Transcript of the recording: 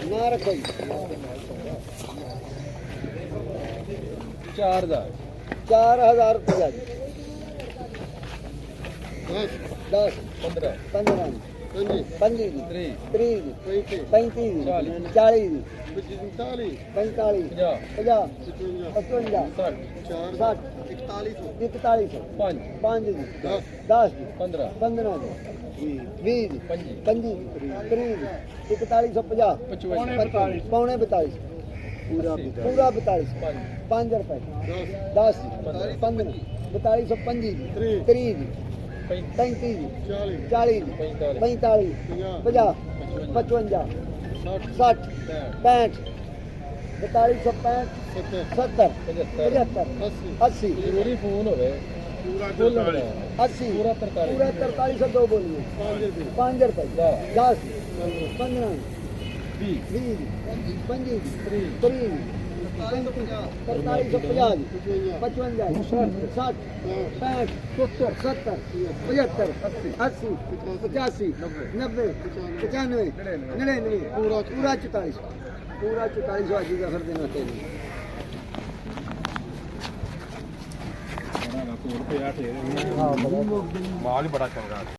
ना रखो जी 4,000 रुपया जी 10 15 25 जी 30 जी 35 जी 40 जी 45 50 55 60 41 5 जी 10 जी 15 जी 20 जी 25 30 जी 4150 पौने 42 पूरा 42 5 रुपए 10 15 4225 जी 30 जी 35 जी 40 जी 45 50 55 60 65 4265 70 75 80 ਜ਼ਰੂਰੀ ਫੋਨ ਹੋਵੇ पूरा 80 पूरा 4302 बोलिए 5 रुपए 10 15 20 25 30 4350 55 60 65 70 75 80 85 90 95 99 पूरा 44 आज का फिर देना चाहिए ਮਾਲ ਹੀ ਬੜਾ ਚੰਗਾ